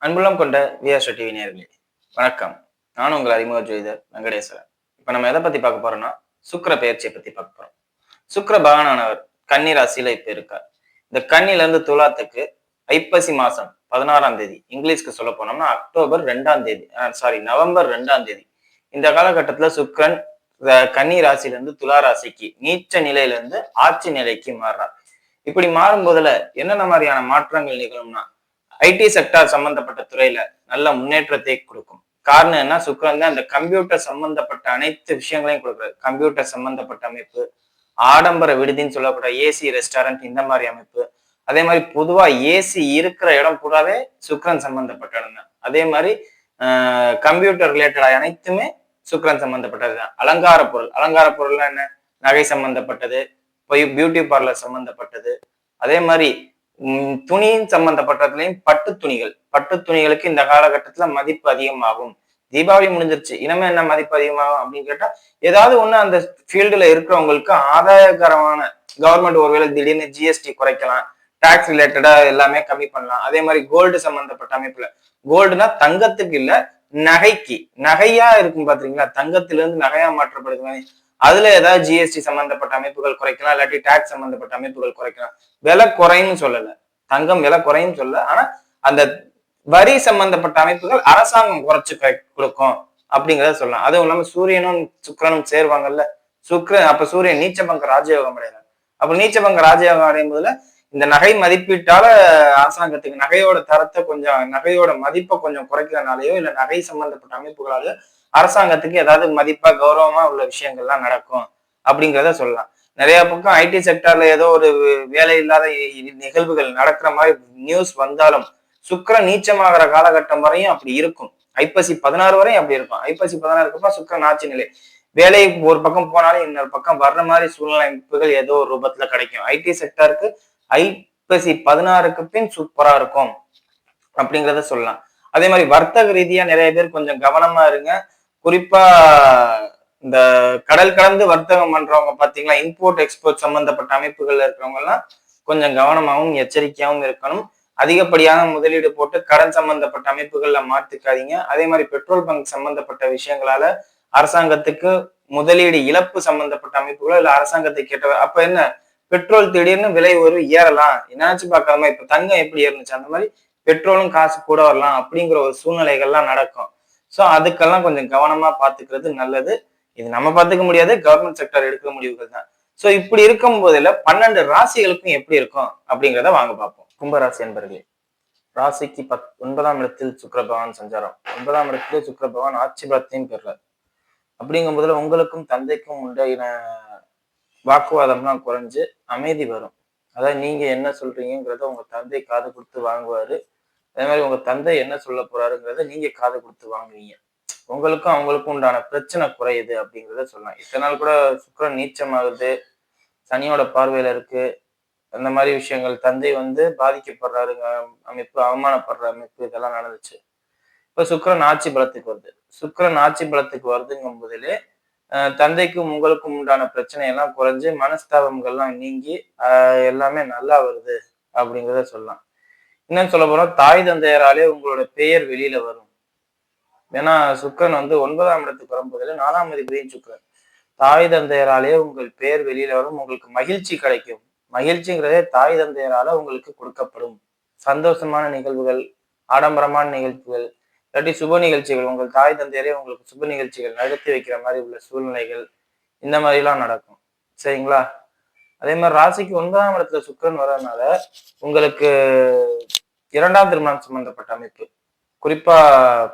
அன்புள்ளம் கொண்ட VR TV நேயர்களே வணக்கம். நான் உங்கள் அறிமுக ஜோதிடர் வெங்கடேஸ்வரன். இப்ப நம்ம எதை பத்தி பார்க்க போறோம்னா சுக்கிர பெயர்ச்சியை பத்தி பார்க்க போறோம். சுக்கிர பகவானானவர் கன்னி ராசியில இப்ப இருக்கார். இந்த கன்னில இருந்து துலாத்துக்கு ஐப்பசி மாசம் 16ஆம் தேதி, இங்கிலீஷ்க்கு சொல்ல போனோம்னா அக்டோபர் 2ஆம் தேதி, நவம்பர் 2ஆம் தேதி இந்த காலகட்டத்துல சுக்கிரன் கன்னி ராசியில இருந்து துலா ராசிக்கு நீச்ச நிலையில இருந்து ஆட்சி நிலைக்கு மாறுறார். இப்படி மாறும் போதுல என்னென்ன மாதிரியான மாற்றங்கள் நிகழும்னா ஐடி செக்டார் சம்பந்தப்பட்ட துறையில நல்ல முன்னேற்றத்தை கொடுக்கும். காரணம் என்ன, சுக்கிரன் தான் இந்த கம்ப்யூட்டர் சம்பந்தப்பட்ட அனைத்து விஷயங்களையும் கொடுக்குறாரு. கம்ப்யூட்டர் சம்பந்தப்பட்ட அமைப்பு, ஆடம்பர விடுதின்னு சொல்லக்கூடிய ஏசி ரெஸ்டாரண்ட், இந்த மாதிரி அமைப்பு. அதே மாதிரி பொதுவா ஏசி இருக்கிற இடம் கூடவே சுக்கிரன் சம்பந்தப்பட்ட இடம் தான். அதே மாதிரி கம்ப்யூட்டர் ரிலேட்டட் அனைத்துமே சுக்கிரன் சம்பந்தப்பட்டது தான். அலங்கார பொருள்லாம் என்ன, நகை சம்பந்தப்பட்டது, பியூட்டி பார்லர் சம்பந்தப்பட்டது. அதே மாதிரி துணியின் சம்பந்தப்பட்டதுலயும் பட்டு துணிகளுக்கு இந்த காலகட்டத்துல மதிப்பு அதிகமாகும். தீபாவளி முடிஞ்சிருச்சு, இனிமே என்ன மதிப்பு அதிகமாகும் அப்படின்னு கேட்டா, ஏதாவது ஒண்ணு அந்த ஃபீல்டுல இருக்கிறவங்களுக்கு ஆதாயகரமான, கவர்மெண்ட் ஒருவேளை திடீர்னு ஜிஎஸ்டி குறைக்கலாம், டாக்ஸ் ரிலேட்டடா எல்லாமே கம்மி பண்ணலாம். அதே மாதிரி கோல்டு சம்பந்தப்பட்ட அமைப்புல, கோல்டுனா தங்கத்துக்கு இல்ல, நகையா இருக்கும் பாத்தீங்களா, தங்கத்திலிருந்து நகையா மாற்றப்படுது, அதுல ஏதாவது ஜிஎஸ்டி சம்பந்தப்பட்ட அமைப்புகள் குறைக்கலாம், இல்லாட்டி டாக்ஸ் சம்பந்தப்பட்ட அமைப்புகள் குறைக்கலாம். விலை குறையும் சொல்லல, தங்கம் விலை குறையும் சொல்லல, ஆனா அந்த வரி சம்பந்தப்பட்ட அமைப்புகள் அரசாங்கம் குறைச்சு கொடுக்கும் அப்படிங்கிறத சொல்லலாம். அதுவும் இல்லாம சூரியனும் சுக்கிரனும் சேருவாங்கல்ல, அப்ப சூரியன் நீச்சபங்க ராஜயோகம் அடைகிறார். அப்ப நீச்சபங்க ராஜயோகம் அடையும் போதுல இந்த நகை மதிப்பீட்டால அரசாங்கத்துக்கு நகையோட தரத்தை கொஞ்சம், நகையோட மதிப்பை கொஞ்சம் குறைக்கிறதுனாலயோ இல்ல நகை சம்பந்தப்பட்ட அமைப்புகளாலயோ அரசாங்கத்துக்கு ஏதாவது மதிப்பா கௌரவமா உள்ள விஷயங்கள்லாம் நடக்கும் அப்படிங்கிறத சொல்லலாம். நிறைய பக்கம் ஐடி செக்டர்ல ஏதோ ஒரு வேலை இல்லாத நிகழ்வுகள் நடக்கிற மாதிரி நியூஸ் வந்தாலும் சுக்கிரன் நீச்சமாகிற காலகட்டம் வரையும் அப்படி இருக்கும். ஐப்பசி 16 வரையும் அப்படி இருக்கும். ஐப்பசி 16க்கு அப்புறம் சுக்கிரன் ஆட்சி நிலை. வேலை ஒரு பக்கம் போனாலும் இன்னொரு பக்கம் வர்ற மாதிரி சூழ்நிலை அமைப்புகள் ஏதோ ஒரு ரூபத்துல கிடைக்கும். ஐடி செக்டருக்கு ஐப்பசி 16க்கு பின் சூப்பரா இருக்கும் அப்படிங்கிறத சொல்லலாம். அதே மாதிரி வர்த்தக ரீதியா நிறைய பேர் கொஞ்சம் கவனமா இருங்க. குறிப்பா இந்த கடல் கடந்து வர்த்தகம் பண்றவங்க பாத்தீங்களா, இம்போர்ட் எக்ஸ்போர்ட் சம்பந்தப்பட்ட அமைப்புகள்ல இருக்கிறவங்க எல்லாம் கொஞ்சம் கவனமாகவும் எச்சரிக்கையாகவும் இருக்கணும். அதிகப்படியான முதலீடு போட்டு கடன் சம்பந்தப்பட்ட அமைப்புகள்ல மாத்திக்காதீங்க. அதே மாதிரி பெட்ரோல் பங்க் சம்பந்தப்பட்ட விஷயங்களால அரசாங்கத்துக்கு முதலீடு இழப்பு சம்பந்தப்பட்ட அமைப்புகளோ இல்ல அரசாங்கத்துக்கு கேட்ட, அப்ப என்ன, பெட்ரோல் திடீர்னு விலை ஒரு ஏறலாம், என்னாச்சு பாக்காம, இப்ப தங்கம் எப்படி ஏறுனுச்சு அந்த மாதிரி பெட்ரோலும் காசு கூட வரலாம் அப்படிங்கிற ஒரு சூழ்நிலைகள்லாம் நடக்கும். சோ அதுக்கெல்லாம் கொஞ்சம் கவனமா பாத்துக்கிறது நல்லது. இது நம்ம பார்த்துக்க முடியாது, கவர்மெண்ட் செக்டர் எடுக்கிற முடிவுகள் தான். சோ இப்படி இருக்கும் போதுல 12 ராசிகளுக்கும் எப்படி இருக்கும் அப்படிங்கிறத வாங்க பார்ப்போம். கும்பராசி என்பர்களே, ராசிக்கு 9ஆம் இடத்தில் சுக்கிர பகவான் சஞ்சாரம். 9ஆம் இடத்திலே சுக்கிர பகவான் ஆட்சி பலத்தையும் பெறுறார். அப்படிங்கும் போதுல உங்களுக்கும் தந்தைக்கும் உண்டாயின வாக்குவாதம்லாம் குறைஞ்சு அமைதி வரும். அதாவது நீங்க என்ன சொல்றீங்கிறத உங்க தந்தை காது கொடுத்து வாங்குவாரு. அதே மாதிரி உங்க தந்தை என்ன சொல்ல போறாருங்கிறத நீங்க காது கொடுத்து வாங்குவீங்க. உங்களுக்கும் அவங்களுக்கும் உண்டான பிரச்சனை குறையுது அப்படிங்கிறத சொல்லலாம். இத்தனை நாள் கூட சுக்கிரன் நீச்சமாகுது, சனியோட பார்வையில இருக்கு, அந்த மாதிரி விஷயங்கள், தந்தை பாதிக்கப்படுறாருங்க அமைப்பு, அவமானப்படுற அமைப்பு, இதெல்லாம் நடந்துச்சு. இப்ப சுக்கிரன் ஆட்சி பலத்துக்கு வருது. சுக்கிரன் ஆட்சி பலத்துக்கு வருதுங்கும் போதிலே தந்தைக்கும் உங்களுக்கும் உண்டான பிரச்சனை எல்லாம் குறைஞ்சு மனஸ்தாபங்கள்லாம் நீங்கி எல்லாமே நல்லா வருது அப்படிங்கிறத சொல்லலாம். இன்னும் சொல்ல போனா தாய் தந்தையராலே உங்களோட பெயர் வெளியில வரும். ஏன்னா சுக்கிரன் 9ஆம் இடத்துக்கு வரும்போதுல 4ஆம் அதிபதியும் சுக்கிரன். தாய் தந்தையராலே உங்கள் பெயர் வெளியில வரும், உங்களுக்கு மகிழ்ச்சி கிடைக்கும். மகிழ்ச்சிங்கிறதே தாய் தந்தையரால உங்களுக்கு கொடுக்கப்படும் சந்தோஷமான நிகழ்வுகள், ஆடம்பரமான நிகழ்வுகள், இல்லாட்டி சுப நிகழ்ச்சிகள், உங்கள் தாய் தந்தையரே உங்களுக்கு சுப நிகழ்ச்சிகள் நடத்தி வைக்கிற மாதிரி உள்ள சூழ்நிலைகள், இந்த மாதிரி எல்லாம் நடக்கும். சரிங்களா? அதே மாதிரி ராசிக்கு 9ஆம் இடத்துல சுக்கிரன் வர்றதுனால உங்களுக்கு 2ஆம் திருமணம் சம்பந்தப்பட்ட அமைப்பு, குறிப்பா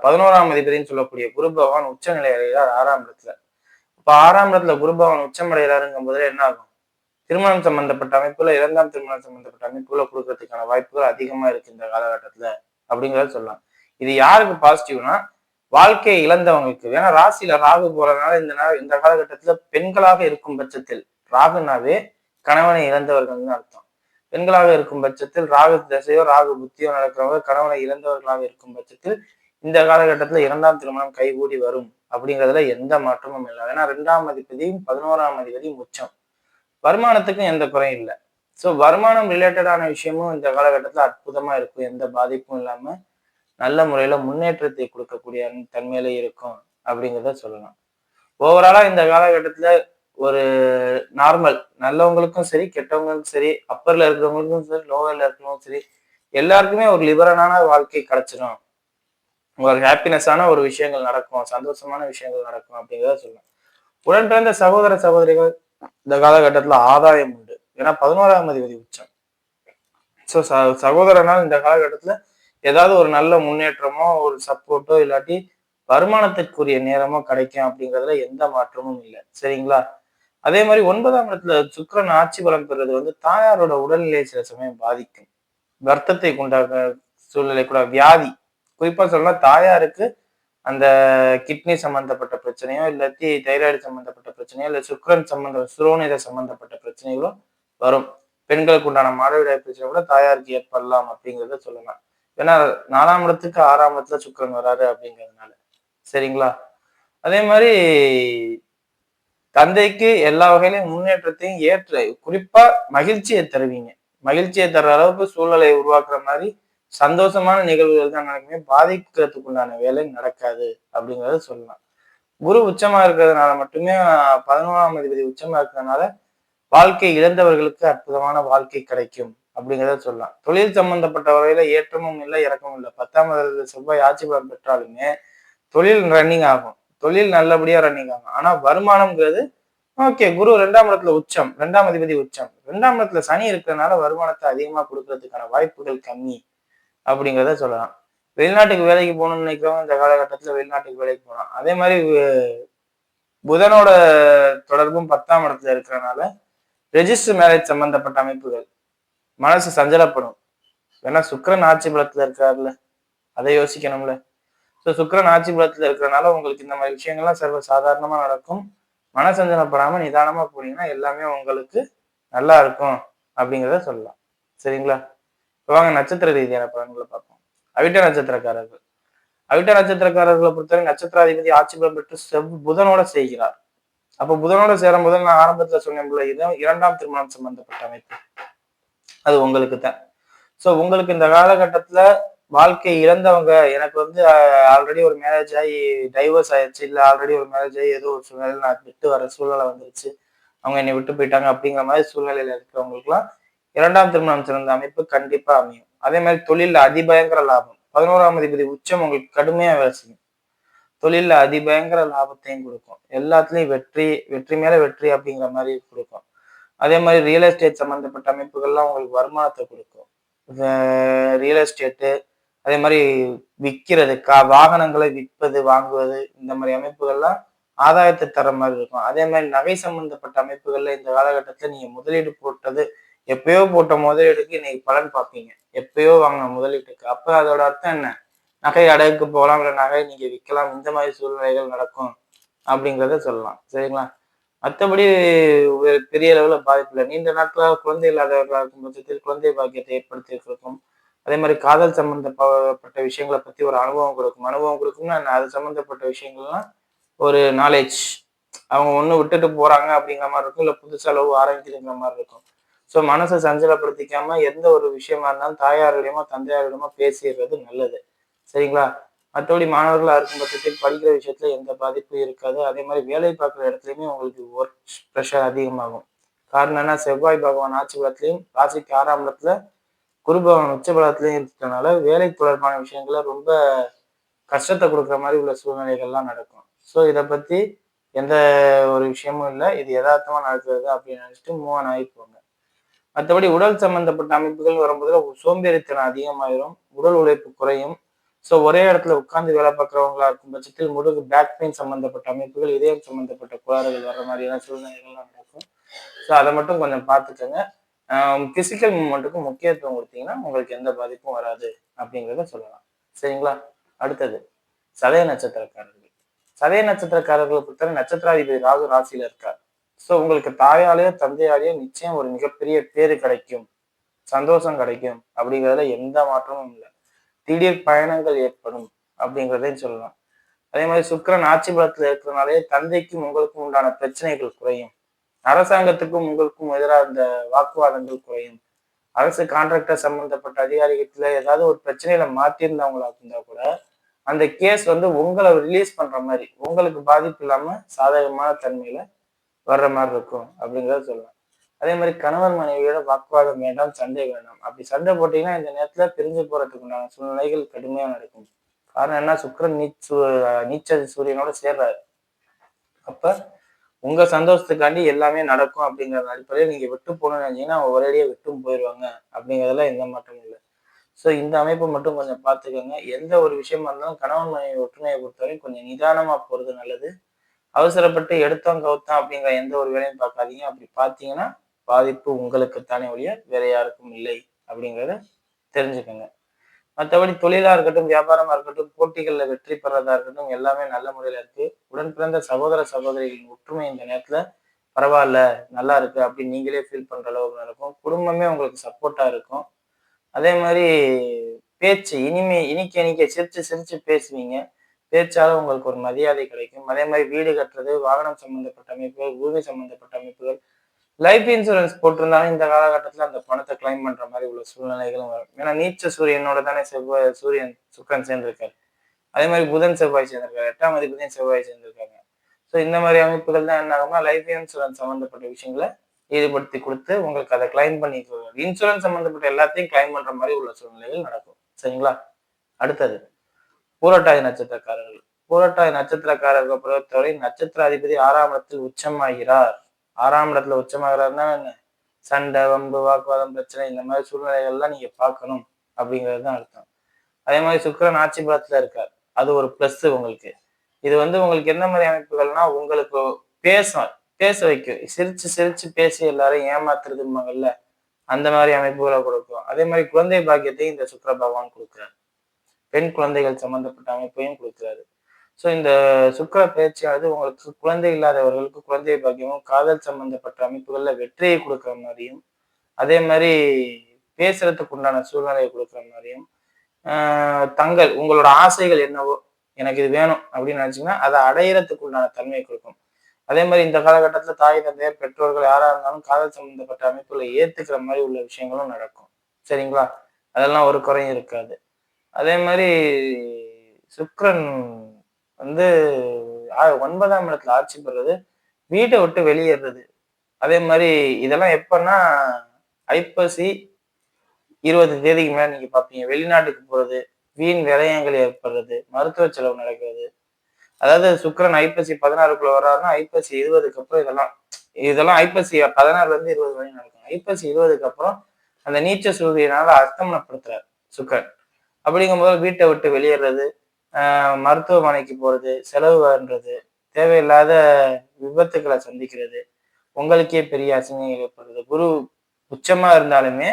11ஆம் அதிபதினு சொல்லக்கூடிய குரு பகவான் உச்ச நிலை அடைகிறார் 6ஆம் இடத்துல. இப்ப 6ஆம் இடத்துல குரு பகவான் உச்சமடைகிறாருங்கும் போது என்ன ஆகும், திருமணம் சம்பந்தப்பட்ட அமைப்புல, 2ஆம் திருமணம் சம்பந்தப்பட்ட அமைப்புல கொடுக்கறதுக்கான வாய்ப்புகள் அதிகமா இருக்கு இந்த காலகட்டத்துல அப்படிங்கிறத சொல்லலாம். இது யாருக்கு பாசிட்டிவ்னா, வாழ்க்கையை இழந்தவங்களுக்கு. ஏன்னா ராசியில ராகு போறதுனால இந்த காலகட்டத்துல பெண்களாக இருக்கும் பட்சத்தில், ராகுனாவே கணவனை இழந்தவர்கள் அர்த்தம். பெண்களாக இருக்கும் பட்சத்தில், ராகு தசையோ ராகு புத்தியோ நடக்கிறவங்க கணவனை இழந்தவர்களாக இருக்கும் பட்சத்தில் இந்த காலகட்டத்துல 2ஆம் திருமணம் கைகூடி வரும் அப்படிங்கிறதுல எந்த மாற்றமும் இல்லை. ஏன்னா 2ஆம் அதிபதியும் 11ஆம் அதிபதியும் உச்சம். வருமானத்துக்கும் எந்த குறையும் இல்லை. சோ வருமானம் ரிலேட்டடான விஷயமும் இந்த காலகட்டத்துல அற்புதமா இருக்கும், எந்த பாதிப்பும் இல்லாம நல்ல முறையில முன்னேற்றத்தை கொடுக்கக்கூடிய தன்மையில இருக்கும் அப்படிங்கிறத சொல்லலாம். ஓவராலா இந்த காலகட்டத்துல ஒரு நார்மல் நல்லவங்களுக்கும் சரி, கெட்டவங்களுக்கும் சரி, அப்பர்ல இருக்கிறவங்களுக்கும் சரி, லோவர்ல இருக்கிறவங்களுக்கும் சரி, எல்லாருக்குமே ஒரு லிபரலான வாழ்க்கை கிடைச்சிடும். ஒரு ஹாப்பினஸான ஒரு விஷயங்கள் நடக்கும், சந்தோஷமான விஷயங்கள் நடக்கும் அப்படிங்கிறத சொல்லலாம். உடன் பிறந்த சகோதர சகோதரிகள் இந்த காலகட்டத்துல ஆதாயம் உண்டு. ஏன்னா 11ஆம் அதிபதி உச்சம். சோ சகோதரனால் இந்த காலகட்டத்துல ஏதாவது ஒரு நல்ல முன்னேற்றமோ, ஒரு சப்போர்ட்டோ இல்லாட்டி வருமானத்திற்குரிய நேரமோ கிடைக்கும் அப்படிங்கிறதுல எந்த மாற்றமும் இல்லை. சரிங்களா? அதே மாதிரி 9ஆம் இடத்துல சுக்கிரன் ஆட்சி பலம் பெறுறது வந்து தாயாரோட உடல்நிலையை சில சமயம் பாதிக்கும். வருத்தத்தை கொண்டாக சூழ்நிலை கூட வியாதி. குறிப்பா சொல்லலாம் தாயாருக்கு அந்த கிட்னி சம்பந்தப்பட்ட பிரச்சனையோ, இல்லாட்டி தைராய்டு சம்பந்தப்பட்ட பிரச்சனையோ, இல்ல சுக்கிரன் சிறுநீரக சம்பந்தப்பட்ட பிரச்சனைகளோ வரும். பெண்களுக்கு உண்டான மாதவிடாய் பிரச்சனை கூட தாயாருக்கு ஏற்படலாம் அப்படிங்கிறத சொல்லலாம். ஏன்னா 4ஆம் இடத்துக்கு 6ஆம் இடத்துல சுக்கிரன் வராரு அப்படிங்கிறதுனால. சரிங்களா? அதே மாதிரி தந்தைக்கு எல்லா வகையிலும் முன்னேற்றத்தையும் குறிப்பா மகிழ்ச்சியை தருவீங்க. மகிழ்ச்சியை தர்ற அளவுக்கு சூழ்நிலையை உருவாக்குற மாதிரி சந்தோஷமான நிகழ்வுகள் தான் நடக்குமே, பாதிக்கிறதுக்கு உண்டான வேலை நடக்காது அப்படிங்கறத சொல்லலாம். குரு உச்சமா இருக்கிறதுனால மட்டுமே 11ஆம் அதிபதி உச்சமா இருக்கிறதுனால வாழ்க்கை இழந்தவர்களுக்கு அற்புதமான வாழ்க்கை கிடைக்கும் அப்படிங்கிறத சொல்லலாம். தொழில் சம்பந்தப்பட்ட வகையில ஏற்றமும் இல்லை, இறக்கமும் இல்லை. 10ஆம் அதிபதி செவ்வாய் ஆட்சி பலம் பெற்றாலுமே தொழில் ரன்னிங் ஆகும். தொழில் நல்லபடியா ரன்னிங் ஆகும். ஆனா வருமானம்ங்கிறது ஓகே. குரு 2ஆம் இடத்துல உச்சம், 2ஆம் அதிபதி உச்சம். 2ஆம் இடத்துல சனி இருக்கிறதுனால வருமானத்தை அதிகமா கொடுக்கறதுக்கான வாய்ப்புகள் கம்மி அப்படிங்கிறத சொல்லலாம். வெளிநாட்டுக்கு வேலைக்கு போகணும்னு நினைக்கிறவங்க இந்த காலகட்டத்துல வெளிநாட்டுக்கு வேலைக்கு போகலாம். அதே மாதிரி புதனோட தொடர்பும் 10ஆம் இடத்துல இருக்கிறதுனால ரெஜிஸ்டர் மேரேஜ் சம்பந்தப்பட்ட அமைப்புகள் மனசு சஞ்சலப்படும். ஏன்னா சுக்கிரன் ஆட்சி பலத்துல இருக்காருல்ல, அதை யோசிக்கணும்ல. ஸோ சுக்கிரன் ஆட்சி பலத்துல இருக்கிறனால உங்களுக்கு இந்த மாதிரி விஷயங்கள்லாம் சர்வ சாதாரணமா நடக்கும். மனசஞ்சலப்படாம நிதானமா போனீங்கன்னா எல்லாமே உங்களுக்கு நல்லா இருக்கும் அப்படிங்கிறத சொல்லலாம். சரிங்களா? இப்போ வாங்க நட்சத்திர ரீதியான பலன்களை பார்ப்போம். அவிட்ட நட்சத்திரக்காரர்கள். அவிட்ட நட்சத்திரக்காரர்களை பொறுத்தவரை நட்சத்திராதிபதி ஆட்சி பலம் பெற்று புதனோட செய்கிறார். அப்போ புதனோட சேரும் போது நான் ஆரம்பத்துல சொன்னேன், இது 2ஆம் திருமணம் சம்பந்தப்பட்ட அமைப்பு. அது உங்களுக்கு தான். ஸோ உங்களுக்கு இந்த காலகட்டத்துல வாழ்க்கை இழந்தவங்க, எனக்கு வந்து ஆல்ரெடி ஒரு மேரேஜ் ஆகி டைவர்ஸ் ஆயிடுச்சு, இல்ல ஆல்ரெடி ஒரு மேரேஜ் ஆகி ஏதோ ஒரு சூழ்நிலையில நான் விட்டு வர சூழ்நிலை வந்துருச்சு, அவங்க என்னை விட்டு போயிட்டாங்க அப்படிங்கிற மாதிரி சூழ்நிலையில இருக்கிறவங்களுக்குலாம் 2ஆம் திருமணம் சிறந்த அமைப்பு கண்டிப்பா அமையும். அதே மாதிரி தொழில்ல அதிபயங்கர லாபம். 11ஆம் அதிபதி உச்சம் உங்களுக்கு கடுமையா வேலை செய்யும். தொழில்ல அதிபயங்கர லாபத்தையும் கொடுக்கும். எல்லாத்துலயும் வெற்றி, வெற்றி மேல வெற்றி அப்படிங்கிற மாதிரி கொடுக்கும். அதே மாதிரி ரியல் எஸ்டேட் சம்பந்தப்பட்ட அமைப்புகள்லாம் உங்களுக்கு வருமானத்தை கொடுக்கும். ரியல் எஸ்டேட்டு, அதே மாதிரி விற்கிறது, வாகனங்களை விற்பது, வாங்குவது, இந்த மாதிரி அமைப்புகள்லாம் ஆதாயத்தை தர மாதிரி இருக்கும். அதே மாதிரி நகை சம்பந்தப்பட்ட அமைப்புகள்ல இந்த காலகட்டத்துல நீங்க முதலீடு போட்டது, எப்பயோ போட்ட முதலீடுக்கு இன்னைக்கு பலன் பார்ப்பீங்க. எப்பயோ வாங்கின முதலீட்டுக்கு. அப்ப அதோட அர்த்தம் என்ன? நகை அடகுக்கு போகலாம், இல்லை நகை நீங்க விற்கலாம், இந்த மாதிரி சூழ்நிலைகள் நடக்கும் அப்படிங்கிறத சொல்லலாம். சரிங்களா? மற்றபடி பெரிய அளவுல பாதிப்பு இல்லை. நீண்ட நாட்களாக குழந்தை இல்லாதவர்களாக இருக்கும் பட்சத்தில் குழந்தை பாக்கியத்தை ஏற்படுத்தி இருக்கும். அதே மாதிரி காதல் சம்பந்தப்பட்ட விஷயங்களை பத்தி ஒரு அனுபவம் கொடுக்கும். அனுபவம் கொடுக்கும்னா அது சம்பந்தப்பட்ட விஷயங்கள்லாம் ஒரு நாலேஜ். அவங்க ஒண்ணு விட்டுட்டு போறாங்க அப்படிங்கிற மாதிரி இருக்கும், இல்ல புதுசா லவ் ஆரம்பிக்குதுங்கிற மாதிரி இருக்கும். ஸோ மனசை சஞ்சலப்படுத்திக்காம எந்த ஒரு விஷயமா இருந்தாலும் தாயாரிடமோ தந்தையாரிடமோ பேசிடுறது நல்லது. சரிங்களா? மற்றபடி மாணவர்களா இருக்கும் பட்சத்தில் படிக்கிற விஷயத்துல எந்த பாதிப்பும் இருக்காது. அதே மாதிரி வேலை பார்க்குற இடத்துலயுமே உங்களுக்கு ஒர்க் ப்ரெஷர் அதிகமாகும். காரணம் என்ன? செவ்வாய் பகவான் ஆட்சி பலத்திலையும் ராசிக்கு 6ஆம் இடத்துல குரு பகவான் உச்ச பலத்திலையும் இருக்கிறதுனால வேலை தொடர்பான விஷயங்கள ரொம்ப கஷ்டத்தை கொடுக்குற மாதிரி உள்ள சூழ்நிலைகள்லாம் நடக்கும். ஸோ இதை பத்தி எந்த ஒரு விஷயமும் இல்லை, இது யதார்த்தமா நடக்கிறது அப்படின்னு நினைச்சிட்டு மூவ் ஆன் ஆகி போங்க. மற்றபடி உடல் சம்பந்தப்பட்ட அமைப்புகள் வரும்போது சோம்பேறித்தனம் அதிகமாயிரும், உடல் உழைப்பு குறையும். ஸோ ஒரே இடத்துல உட்கார்ந்து வேலை பார்க்குறவங்களா இருக்கும் பட்சத்தில் முதுகு பேக் பெயின் சம்பந்தப்பட்ட அமைப்புகள், இதயம் சம்பந்தப்பட்ட கோளாறுகள் வர்ற மாதிரியான சூழ்நிலைகள்லாம் நடக்கும். ஸோ அதை மட்டும் கொஞ்சம் பார்த்துக்கோங்க. பிசிக்கல் மூவ்மெண்ட்டுக்கு முக்கியத்துவம் கொடுத்தீங்கன்னா உங்களுக்கு எந்த பாதிப்பும் வராது அப்படிங்கிறத சொல்லலாம். சரிங்களா? அடுத்தது சதய நட்சத்திரக்காரர்கள். சதய நட்சத்திரக்காரர்களை பொறுத்தவரை நட்சத்திராதிபதி ராகு ராசியில இருக்கார். ஸோ உங்களுக்கு தாயாலேயோ தந்தையாலேயோ நிச்சயம் ஒரு மிகப்பெரிய பேரு கிடைக்கும், சந்தோஷம் கிடைக்கும் அப்படிங்கிறதுல எந்த மாற்றமும் இல்லை. திடீர் பயணங்கள் ஏற்படும் அப்படிங்கிறதையும் சொல்லலாம். அதே மாதிரி சுக்கிரன் ஆட்சி பலத்துல இருக்கிறதுனாலே தந்தைக்கும் உங்களுக்கும் உண்டான பிரச்சனைகள் குறையும். அரசாங்கத்துக்கும் உங்களுக்கும் எதிராக இந்த வாக்குவாதங்கள் குறையும். அரசு கான்ட்ராக்டர் சம்பந்தப்பட்ட அதிகாரிகிட்ட ஏதாவது ஒரு பிரச்சனையில மாட்டியிருந்தவங்களா இருந்தா கூட அந்த கேஸ் வந்து உங்களை ரிலீஸ் பண்ற மாதிரி உங்களுக்கு பாதிப்பு இல்லாம சாதகமான தன்மையில வர்ற மாதிரி இருக்கும் அப்படிங்கிறத சொல்லலாம். அதே மாதிரி கணவன் மனைவியோட வாக்குவாதம் வேண்டாம், சண்டை வேண்டாம். அப்படி சண்டை போட்டீங்கன்னா இந்த நேரத்துல பிரிஞ்சு போறதுக்கு உண்டான சூழ்நிலைகள் கடுமையா நடக்கும். காரணம் என்ன, சுக்கிரன் நீச்ச சூரியனோட சேர்றாரு. அப்ப உங்க சந்தோஷத்துக்காண்டி எல்லாமே நடக்கும் அப்படிங்கிற அடிப்படையில் நீங்க விட்டு போகணும்னு நினைச்சீங்கன்னா அவங்க ஒரேடியா விட்டும் போயிடுவாங்க அப்படிங்கிறதுல எந்த மாற்றமும் இல்லை. ஸோ இந்த அமைப்பை மட்டும் கொஞ்சம் பார்த்துக்கோங்க. எந்த ஒரு விஷயமா இருந்தாலும் கணவன் மனைவி ஒற்றுமையை பொறுத்தவரை கொஞ்சம் நிதானமா போறது நல்லது. அவசரப்பட்டு எடுத்தோம் கவுத்தோம் அப்படிங்கிற எந்த ஒரு வேலையும் பார்க்காதீங்க. அப்படி பார்த்தீங்கன்னா பாதிப்பு உங்களுக்குத்தானே ஒழிய வேற யாருக்கும் இல்லை அப்படிங்கிறத தெரிஞ்சுக்கோங்க. மற்றபடி தொழிலா இருக்கட்டும், வியாபாரமா இருக்கட்டும், போட்டிகள்ல வெற்றி பெறதா இருக்கட்டும், எல்லாமே நல்ல முறையில இருக்கு. உடன் பிறந்த சகோதர சகோதரிகளின் ஒற்றுமை இந்த நேரத்துல பரவாயில்ல, நல்லா இருக்கு அப்படின்னு நீங்களே ஃபீல் பண்ற அளவுக்கு நடக்கும். குடும்பமே உங்களுக்கு சப்போர்ட்டா இருக்கும். அதே மாதிரி பேச்சு இனிக்க இனிக்க சிரிச்சு சிரிச்சு பேசுவீங்க. பேச்சால உங்களுக்கு ஒரு மரியாதை கிடைக்கும். அதே மாதிரி வீடு கட்டுறது, வாகனம் சம்பந்தப்பட்ட அமைப்புகள், பூமி சம்பந்தப்பட்ட அமைப்புகள், லைஃப் இன்சூரன்ஸ் போட்டிருந்தாலும் இந்த காலகட்டத்துல அந்த பணத்தை கிளைம் பண்ற மாதிரி உள்ள சூழ்நிலைகளும் வரும். ஏன்னா நீச்ச சூரியனோட தானே சூரியன் சுக்கிரன் சேர்ந்திருக்காரு. அதே மாதிரி புதன் செவ்வாய் சேர்ந்திருக்காரு. 8ஆம் அதிபதியும் செவ்வாய் சேர்ந்திருக்காங்க. ஸோ இந்த மாதிரி அமைப்புகள் தான் என்ன ஆகும்னா லைஃப் இன்சூரன்ஸ் சம்பந்தப்பட்ட விஷயங்களை ஈடுபடுத்தி கொடுத்து உங்களுக்கு அதை கிளைம் பண்ணி இன்சூரன்ஸ் சம்பந்தப்பட்ட எல்லாத்தையும் கிளைம் பண்ற மாதிரி உள்ள சூழ்நிலைகள் நடக்கும். சரிங்களா? அடுத்தது பூரட்டாதி நட்சத்திரக்காரர்கள். பூரட்டாதி நட்சத்திரக்காரர்களை பொறுத்தவரை நட்சத்திர அதிபதி 6ஆம் இடத்தில் உச்சமாகிறார். 6ஆம் இடத்துல உச்சமாகிறாருன்னா என்ன, சண்டை, வம்பு, வாக்குவாதம், பிரச்சனை இந்த மாதிரி சூழ்நிலைகள்லாம் நீங்க பார்க்கணும் அப்படிங்கிறது தான் அர்த்தம். அதே மாதிரி சுக்கிரன் ஆட்சி பலத்துல இருக்கார். அது ஒரு பிளஸ் உங்களுக்கு. இது வந்து உங்களுக்கு என்ன மாதிரி அமைப்புகள்னா உங்களுக்கு பேச பேச வைக்கும். சிரிச்சு சிரிச்சு பேசி எல்லாரும் ஏமாத்துறதுமாங்கல்ல, அந்த மாதிரி அமைப்புகளை கொடுக்கும். அதே மாதிரி குழந்தை பாக்கியத்தையும் இந்த சுக்கிர பகவான் கொடுக்குறாரு. பெண் குழந்தைகள் சம்பந்தப்பட்ட அமைப்பையும் கொடுக்கிறாரு. ஸோ இந்த சுக்கிர பயிற்சியானது உங்களுக்கு குழந்தை இல்லாதவர்களுக்கு குழந்தை பாக்கியமும், காதல் சம்பந்தப்பட்ட அமைப்புகள்ல வெற்றியை கொடுக்குற மாதிரியும், அதே மாதிரி பேசுறதுக்கு உண்டான சூழ்நிலையை கொடுக்குற மாதிரியும், தங்கள் உங்களோட ஆசைகள் என்னவோ எனக்கு இது வேணும் அப்படின்னு நினைச்சீங்கன்னா அதை அடையிறதுக்கு உண்டான தன்மையை கொடுக்கும். அதே மாதிரி இந்த காலகட்டத்துல தாய் தந்தையர் பெற்றோர்கள் யாரா இருந்தாலும் காதல் சம்பந்தப்பட்ட அமைப்புகளை ஏத்துக்கிற மாதிரி உள்ள விஷயங்களும் நடக்கும். சரிங்களா? அதெல்லாம் ஒரு குறையும் இருக்காது. அதே மாதிரி சுக்கிரன் வந்து 9ஆம் இடத்துல ஆட்சி பெறுறது, வீட்டை விட்டு வெளியேறது. அதே மாதிரி இதெல்லாம் எப்பன்னா ஐப்பசி 20 தேதிக்கு மேல நீங்க பாப்பீங்க. வெளிநாட்டுக்கு போறது, வீண் விரயங்கள் ஏற்படுறது, மருத்துவ செலவு நடக்கிறது. அதாவது சுக்கிரன் ஐப்பசி 16க்குள்ள வர்றாருன்னா ஐப்பசி 20க்கு அப்புறம் இதெல்லாம் ஐப்பசி 16ல இருந்து 20 வரை நடக்கும். ஐப்பசி 20க்கு அப்புறம் அந்த நீச்ச சூரியனால அஸ்தமனப்படுத்துறாரு சுக்கிரன். அப்படிங்கும்போது வீட்டை விட்டு வெளியேறது, மருத்துவமனைக்கு போறது, செலவு பண்றது, தேவையில்லாத விபத்துக்களை சந்திக்கிறது, உங்களுக்கே பெரிய அசிங்கங்கள் ஏற்படுறது. குரு உச்சமா இருந்தாலுமே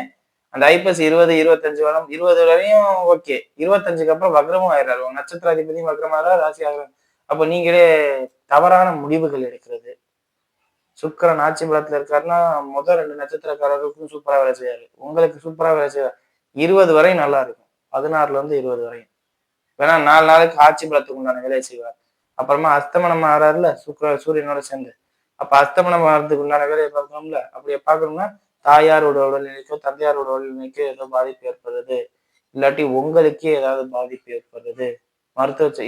அந்த ஐப்பசி 20, 25 வரும். 20 வரையும் ஓகே. 25க்கு அப்புறம் வக்ரமும் ஆயிடுறாரு. உங்க நட்சத்திர அதிபதியும் வக்ரமாறாரு, ராசி ஆகிறார். அப்ப நீங்களே தவறான முடிவுகள் எடுக்கிறது. சுக்கிரன் ஆட்சி பலத்துல இருக்காருன்னா முதல் 2 நட்சத்திரக்காரர்களுக்கும் சூப்பரா வேலை செய்யாரு. உங்களுக்கு சூப்பரா வேலை செய்வார். 20 வரை நல்லா இருக்கும். 16ல இருந்து 20 வரையும். வேணா 4 நாளுக்கு ஆட்சி பலத்துக்கு உண்டான வேலையை செய்வார். அப்புறமா அஸ்தமனம் ஆறாருல சூரியனோட சேர்ந்து. அப்ப அஸ்தமனம் ஆகிறதுக்கு உண்டான வேலையை பார்க்கணும்ல. அப்படியே பார்க்கணும்னா தாயாரோட உடல்நிலைக்கோ தந்தையாரோட உடல்நிலைக்கோ ஏதோ பாதிப்பு ஏற்படுறது, இல்லாட்டி உங்களுக்கே ஏதாவது பாதிப்பு ஏற்படுறது,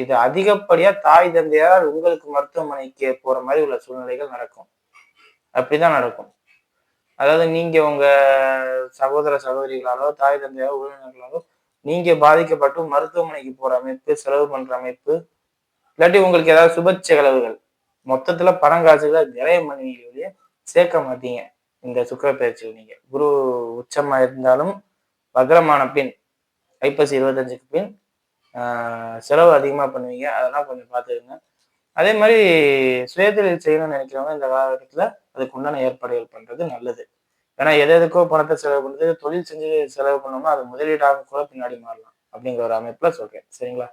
இது அதிகப்படியா தாய் தந்தையார் உங்களுக்கு மருத்துவமனைக்கு போற மாதிரி உள்ள சூழ்நிலைகள் நடக்கும். அப்படிதான் நடக்கும். அதாவது நீங்க உங்க சகோதர சகோதரிகளாலோ தாய் தந்தையாரோ உறவினர்களாலோ நீங்க பாதிக்கப்பட்டு மருத்துவமனைக்கு போற அமைப்பு, செலவு பண்ற அமைப்பு, இல்லாட்டி உங்களுக்கு ஏதாவது சுப செலவுகள், மொத்தத்துல பணங்காசுகளை விரயம் பண்ணுவீங்க, சேர்க்க மாட்டீங்க. இந்த சுக்கிர பயிற்சியில் நீங்க குரு உச்சமா இருந்தாலும் வக்ரமான பின் ஐப்பசி 25க்கு பின் செலவு அதிகமா பண்ணுவீங்க. அதெல்லாம் கொஞ்சம் பார்த்துக்கங்க. அதே மாதிரி சுயதொழில் செய்யணும்னு நினைக்கிறவங்க இந்த காலகட்டத்துல அதுக்கு உண்டான ஏற்பாடுகள் பண்றது நல்லது. ஏன்னா எதுக்கோ பணத்தை செலவு பண்றது, தொழில் செஞ்சு செலவு பண்ணோம்னா அது முதலீடாக கூட பின்னாடி மாறலாம் அப்படிங்கிற ஒரு அமைப்புல சொல்றேன். சரிங்களா?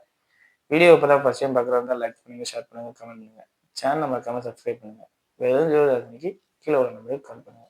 வீடியோ இப்பதான் ஃபர்ஸ்ட் டைம் பார்க்குறதா லைக் பண்ணுங்க, ஷேர் பண்ணுங்க, கமெண்ட் பண்ணுங்க. சேனல் மறக்காம சப்ஸ்கிரைப் பண்ணுங்க. வேற எதுவும் கீழே ஒரு நம்பருக்கு கால் பண்ணுங்க.